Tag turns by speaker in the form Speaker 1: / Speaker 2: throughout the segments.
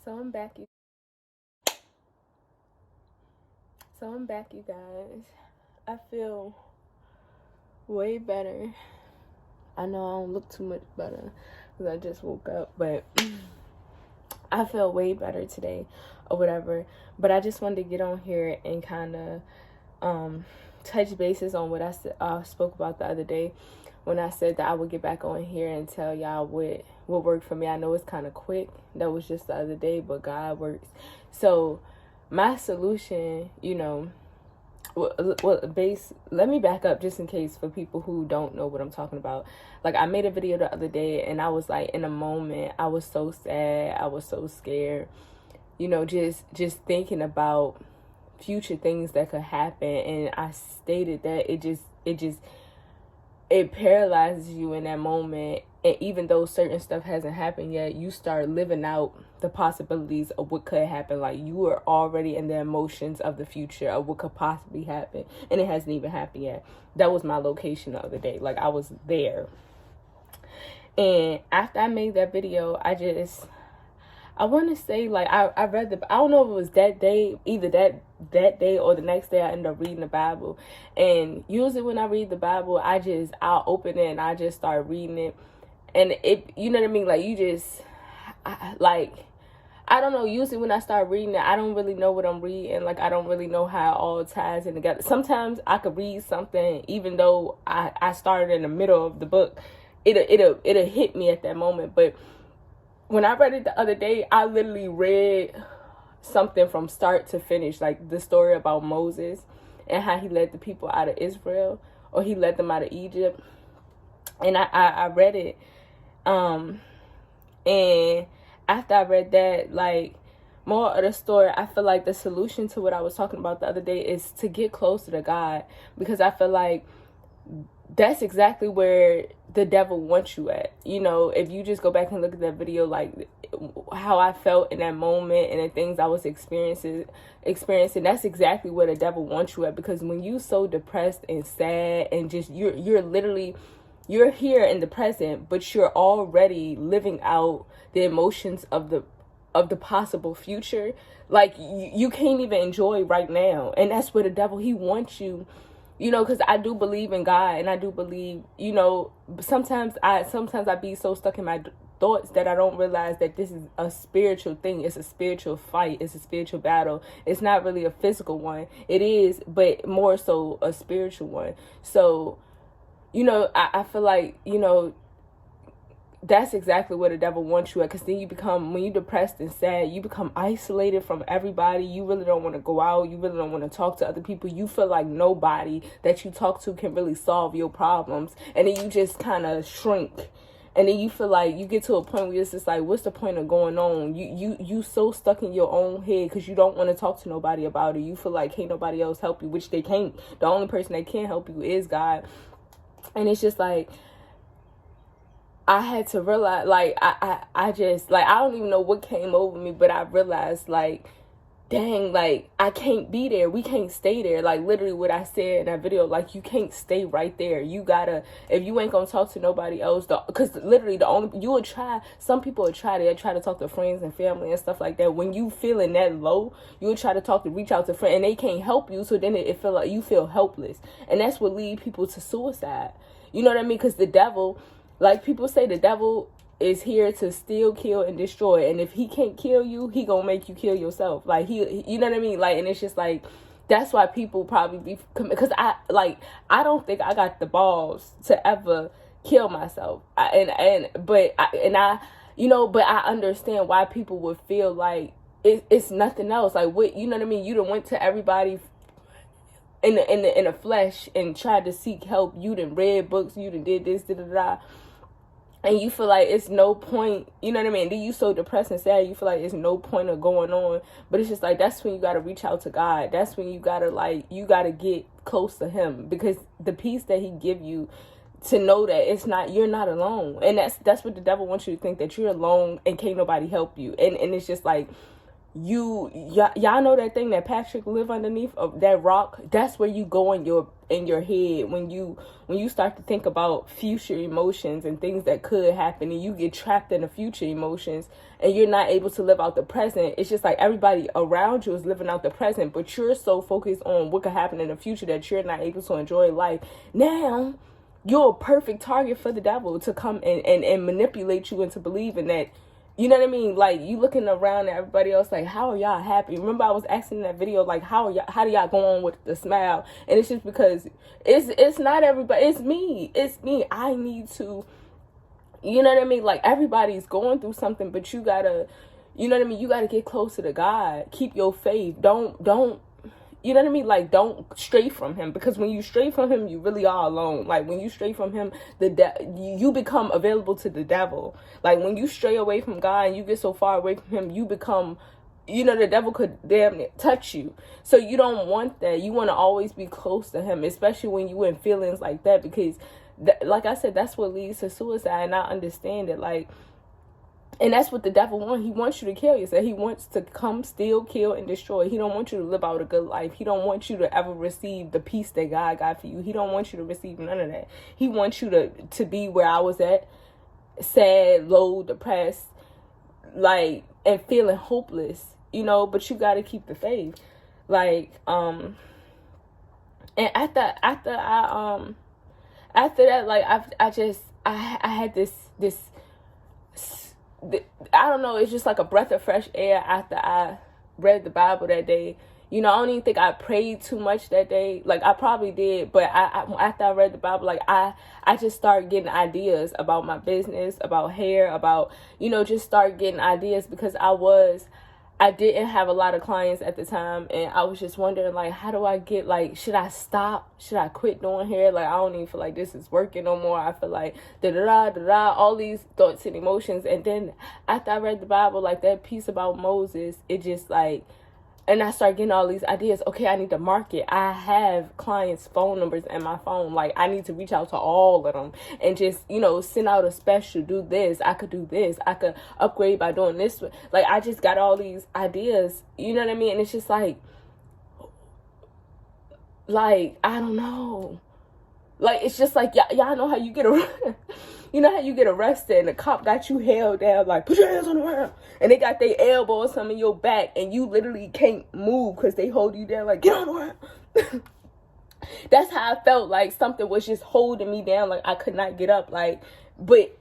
Speaker 1: So I'm back, you guys. I feel way better. I know I don't look too much better because I just woke up, but I feel way better today or whatever. But I just wanted to get on here and kind of touch bases on what I spoke about the other day when I said that I would get back on here and tell y'all what worked for me. I know it's kind of quick. That was just the other day, but God works. So my solution, let me back up just in case for people who don't know what I'm talking about. Like, I made a video the other day and I was like, in a moment, I was so sad, I was so scared, just thinking about future things that could happen. And I stated that it paralyzes you in that moment. And even though certain stuff hasn't happened yet, you start living out the possibilities of what could happen. Like, you are already in the emotions of the future of what could possibly happen, and it hasn't even happened yet. That was my location the other day. Like, I was there. And after I made that video, I want to say, like, I read I don't know if it was that day, either that day or the next day I ended up reading the Bible. And usually when I read the Bible, I'll open it and I just start reading it. And it, you know what I mean? Like, I don't know. Usually when I start reading it, I don't really know what I'm reading. Like, I don't really know how it all ties in together. Sometimes I could read something, even though I started in the middle of the book, it'll hit me at that moment. But when I read it the other day, I literally read something from start to finish, like the story about Moses and how he led the people out of Israel, or he led them out of Egypt. And I read it. And after I read that, like, more of the story, I feel like the solution to what I was talking about the other day is to get closer to God, because I feel like that's exactly where the devil wants you at. If you just go back and look at that video, like how I felt in that moment and the things I was experiencing, that's exactly where the devil wants you at. Because when you so depressed and sad and just you're here in the present, but you're already living out the emotions of the possible future. Like, you can't even enjoy right now. And that's where the devil, he wants you, because I do believe in God, and I do believe, sometimes I be so stuck in my thoughts that I don't realize that this is a spiritual thing. It's a spiritual fight. It's a spiritual battle. It's not really a physical one. It is, but more so a spiritual one. So, I feel like, that's exactly where the devil wants you at. Because then when you're depressed and sad, you become isolated from everybody. You really don't want to go out. You really don't want to talk to other people. You feel like nobody that you talk to can really solve your problems. And then you just kind of shrink. And then you feel like you get to a point where it's just like, what's the point of going on? You so stuck in your own head because you don't want to talk to nobody about it. You feel like can't nobody else help you, which they can't. The only person that can help you is God. And it's just like, I had to realize, like, I just, like, I don't even know what came over me, but I realized, like, dang, like, I can't be there. We can't stay there. Like, literally what I said in that video, like, you can't stay right there. You gotta, if you ain't gonna talk to nobody else, because literally some people would try to talk to friends and family and stuff like that. When you feeling that low, you would try to reach out to friends, and they can't help you, so then it feel like you feel helpless. And that's what lead people to suicide. You know what I mean? Because the devil, like people say, the devil is here to steal, kill, and destroy. And if he can't kill you, he gonna make you kill yourself. Like, you know what I mean? Like, and it's just like, that's why people probably be, because I don't think I got the balls to ever kill myself. But I understand why people would feel like it's nothing else. Like, what, you know what I mean? You done went to everybody in the flesh and tried to seek help. You done read books, you done did this, and you feel like it's no point, you know what I mean? Then you so depressed and sad, you feel like it's no point of going on. But it's just like, that's when you got to reach out to God. That's when you got to get close to him, because the peace that he give you, to know that you're not alone. And that's what the devil wants you to think, that you're alone and can't nobody help you. And it's just like, y'all know that thing that Patrick live underneath of that rock. That's where you go in your head when you start to think about future emotions and things that could happen, and you get trapped in the future emotions and you're not able to live out the present. It's just like everybody around you is living out the present, but you're so focused on what could happen in the future that you're not able to enjoy life. Now you're a perfect target for the devil to come and manipulate you into believing that, you know what I mean? Like, you looking around at everybody else like, how are y'all happy? Remember, I was asking in that video, like, how do y'all go on with the smile? And it's just because it's not everybody. It's me. I need to, you know what I mean? Like, everybody's going through something, but you gotta, you know what I mean? You gotta get closer to God. Keep your faith. Don't, you know what I mean? Like, don't stray from him, because when you stray from him, you really are alone. Like, when you stray from him, you become available to the devil. Like, when you stray away from God and you get so far away from him, you become, you know, the devil could damn near touch you. So you don't want that. You want to always be close to him, especially when you in feelings like that, because like I said, that's what leads to suicide. And I understand it. Like, and that's what the devil wants. He wants you to kill yourself. He wants to come, steal, kill, and destroy. He don't want you to live out a good life. He don't want you to ever receive the peace that God got for you. He don't want you to receive none of that. He wants you to be where I was at, sad, low, depressed, like, and feeling hopeless, you know, but you got to keep the faith. Like, and after that, like, I had this, I don't know, it's just like a breath of fresh air after I read the Bible that day. You know, I don't even think I prayed too much that day. Like, I probably did, but after I read the Bible, like, I just started getting ideas about my business, about hair, about, you know, just start getting ideas, because I didn't have a lot of clients at the time, and I was just wondering, like, how do I get, like, should I stop? Should I quit doing hair? Like, I don't even feel like this is working no more. I feel like all these thoughts and emotions. And then after I read the Bible, like, that piece about Moses, it just, like, and I started getting all these ideas. Okay, I need to market. I have clients' phone numbers in my phone. Like, I need to reach out to all of them and just, you know, send out a special, do this. I could do this. I could upgrade by doing this. Like, I just got all these ideas. You know what I mean? And it's just like, I don't know. Like, it's just like, y'all know how you get you know how you get arrested and the cop got you held down, like, put your hands on the ground, and they got their elbow or something in your back, and you literally can't move because they hold you down, like, get on the ground. That's how I felt, like something was just holding me down, like I could not get up, like, but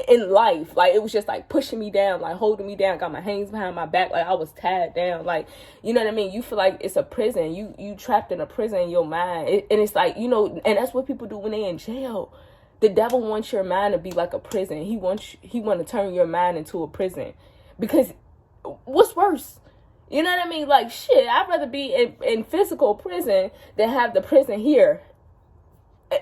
Speaker 1: in life, like, it was just like pushing me down, like holding me down, got my hands behind my back, like I was tied down, like, you know what I mean? You feel like it's a prison. You trapped in a prison in your mind. And it's like, you know, and that's what people do when they're in jail. The devil wants your mind to be like a prison. He want to turn your mind into a prison, because what's worse? You know what I mean? Like, shit, I'd rather be in physical prison than have the prison here.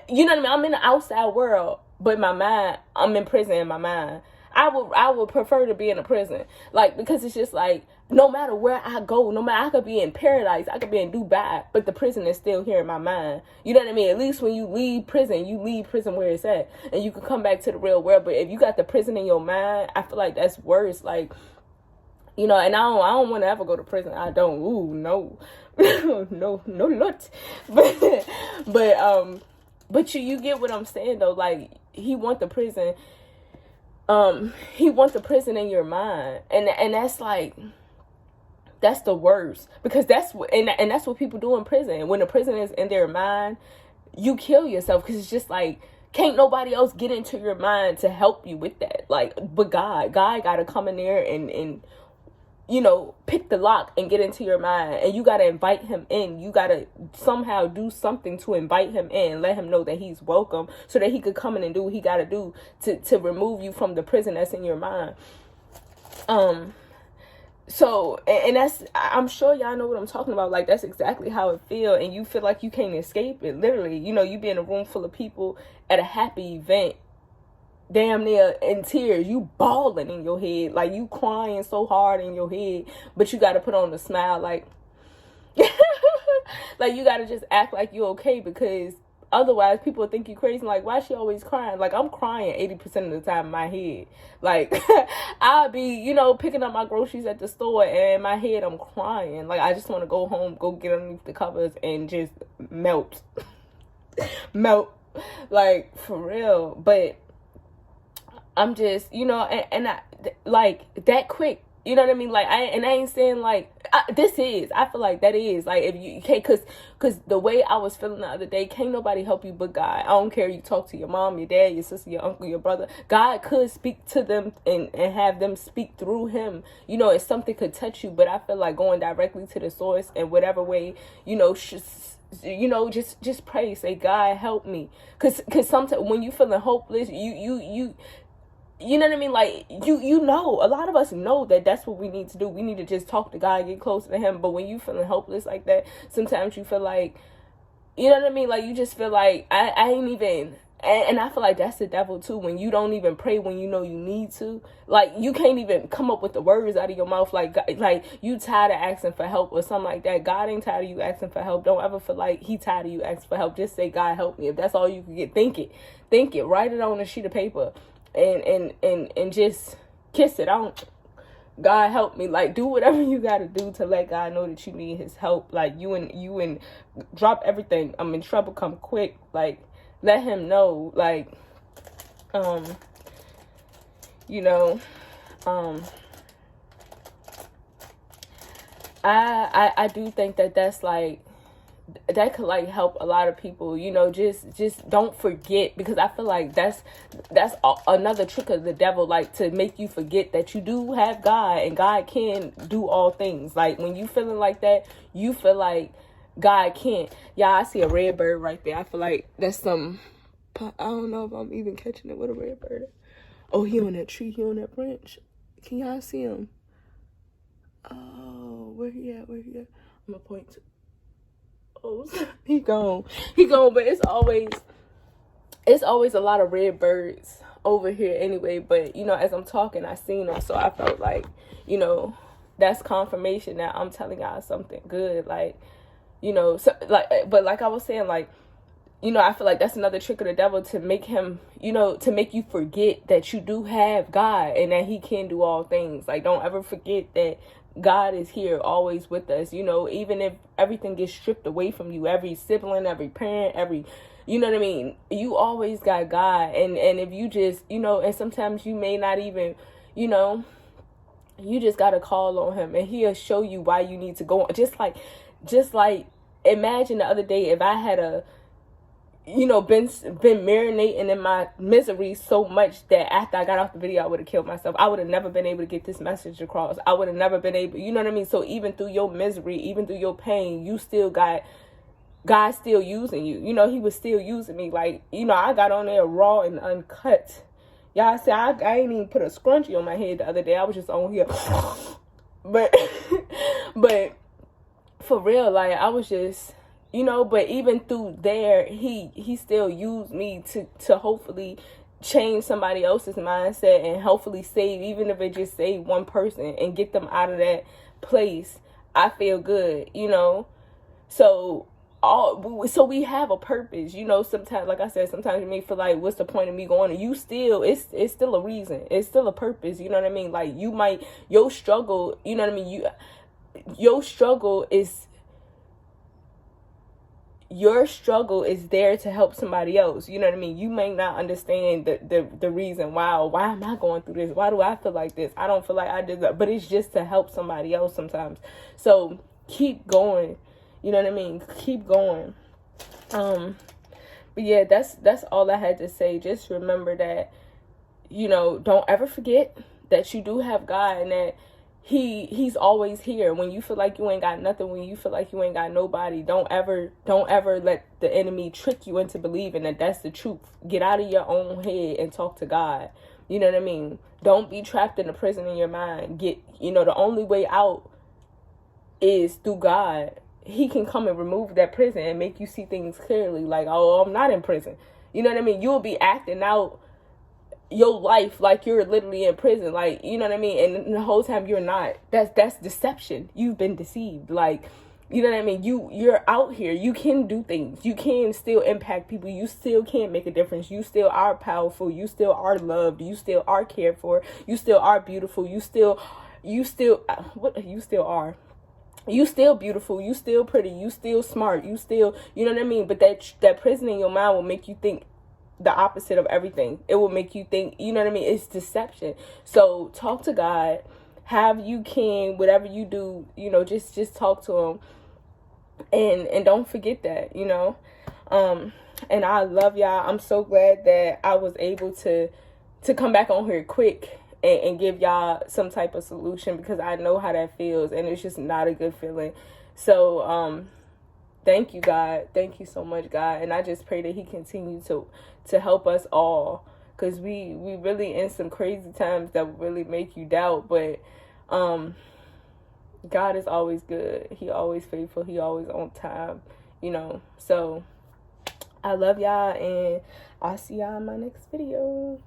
Speaker 1: You know what I mean? I'm in the outside world, but my mind, I'm in prison in my mind. I would prefer to be in a prison, like, because it's just like, no matter where I go, no matter, I could be in paradise, I could be in Dubai, but the prison is still here in my mind. You know what I mean? At least when you leave prison where it's at, and you can come back to the real world. But if you got the prison in your mind, I feel like that's worse. Like, you know, and I don't want to ever go to prison. I don't. Ooh, no, no, not. But you get what I'm saying though. Like, he want the prison. He wants the prison in your mind, and that's like, that's the worst, because that's what, and that's what people do in prison. When the prison is in their mind, you kill yourself, because it's just like, can't nobody else get into your mind to help you with that. Like, but God got to come in there and you know, pick the lock and get into your mind, and you got to invite him in. You got to somehow do something to invite him in, let him know that he's welcome, so that he could come in and do what he got to do to remove you from the prison that's in your mind. So, and that's, I'm sure y'all know what I'm talking about. Like, that's exactly how it feel, and you feel like you can't escape it. Literally, you know, you be in a room full of people at a happy event, damn near in tears, you bawling in your head, like you crying so hard in your head, but you got to put on a smile, like like you got to just act like you're okay, because otherwise people would think you crazy. Like, why is she always crying? Like, I'm crying 80% of the time in my head. Like, I'll be, you know, picking up my groceries at the store, and in my head I'm crying. Like, I just want to go home, go get underneath the covers and just melt. Melt. Like, for real. But I'm just, you know, and I, like, that quick. You know what I mean? Like, I ain't saying, like, I feel like that is, like, if you can't, because the way I was feeling the other day, can't nobody help you but God. I don't care, you talk to your mom, your dad, your sister, your uncle, your brother. God could speak to them and have them speak through him. You know, if something could touch you, but I feel like going directly to the source in whatever way, you know, you know, just pray, say, God, help me. Because sometimes when you feeling hopeless, you know what I mean? Like, you know, a lot of us know that that's what we need to do. We need to just talk to God, get closer to him. But when you feeling hopeless like that, sometimes you feel like, you know what I mean? Like, you just feel like, I ain't even, and I feel like that's the devil too. When you don't even pray when you know you need to, like, you can't even come up with the words out of your mouth. Like you tired of asking for help or something like that. God ain't tired of you asking for help. Don't ever feel like he tired of you asking for help. Just say, God, help me. If that's all you can get, think it, write it on a sheet of paper. And just kiss it. God help me. Like, do whatever you gotta do to let God know that you need his help. Like, you and drop everything. I'm in trouble, come quick. Like, let him know. Like, you know, I do think that's like, that could like help a lot of people, you know. Just don't forget, because I feel like that's another trick of the devil, like, to make you forget that you do have God and God can do all things. Like, when you feeling like that, you feel like God can't. Yeah, I see a red bird right there. I feel like that's some, I don't know if I'm even catching it with a red bird. Oh, he on that tree, he on that branch. Can y'all see him? Oh, where he at? I'm gonna point to. He gone, but it's always a lot of red birds over here anyway. But, you know, as I'm talking, I seen them, so I felt like, you know, that's confirmation that I'm telling y'all something good. Like, you know, so, like, but like I was saying, like, you know, I feel like that's another trick of the devil, to make him, you know, to make you forget that you do have God and that he can do all things. Like, don't ever forget that God is here always with us, you know, even if everything gets stripped away from you, every sibling, every parent, you know what I mean? You always got God. And if you just, you know, and sometimes you may not even, you know, you just got to call on him and he'll show you why you need to go on. Just like, imagine the other day, if I had you know, been marinating in my misery so much that after I got off the video, I would have killed myself. I would have never been able to get this message across. I would have never been able, you know what I mean? So even through your misery, even through your pain, you still got God still using you. You know, he was still using me. Like, you know, I got on there raw and uncut. Y'all see, I ain't even put a scrunchie on my head the other day. I was just on here. But for real, like, I was just, you know, but even through there, he still used me to hopefully change somebody else's mindset and hopefully save, even if it just save one person and get them out of that place. I feel good, you know. So we have a purpose, you know. Sometimes, like I said, sometimes you may feel like, what's the point of me going? And you still, it's still a reason. It's still a purpose, you know what I mean? Like, you might, your struggle, you know what I mean? Your struggle is there to help somebody else. You know what I mean? You may not understand the reason why am I going through this? Why do I feel like this? I don't feel like I did that, but it's just to help somebody else sometimes. So keep going. You know what I mean? Keep going. But yeah, that's all I had to say. Just remember that, you know, don't ever forget that you do have God and that He's always here. When you feel like you ain't got nothing, when you feel like you ain't got nobody, don't ever let the enemy trick you into believing that that's the truth. Get out of your own head and talk to God. You know what I mean? Don't be trapped in a prison in your mind. You know, the only way out is through God. He can come and remove that prison and make you see things clearly. Like, oh, I'm not in prison. You know what I mean? You'll be acting out your life like you're literally in prison, like, you know what I mean? And the whole time you're not. That's deception. You've been deceived. Like, You know what I mean? You're out here. You can do things. You can still impact people. You still can make a difference. You still are powerful. You still are loved. You still are cared for. You still are beautiful. You still what you still are. You still beautiful. You still pretty. You still smart. You still, you know what I mean? But that prison in your mind will make you think the opposite of everything. It will make you think, you know what I mean? It's deception. So talk to God. Have you can, whatever you do, you know, just talk to him. And don't forget that, you know. And I love y'all. I'm so glad that I was able to come back on here quick and give y'all some type of solution, because I know how that feels, and it's just not a good feeling. So thank you, God. Thank you so much, God. And I just pray that he continue to help us all, because we really in some crazy times that will really make you doubt. But God is always good. He always faithful. He always on time, you know. So I love y'all, and I'll see y'all in my next video.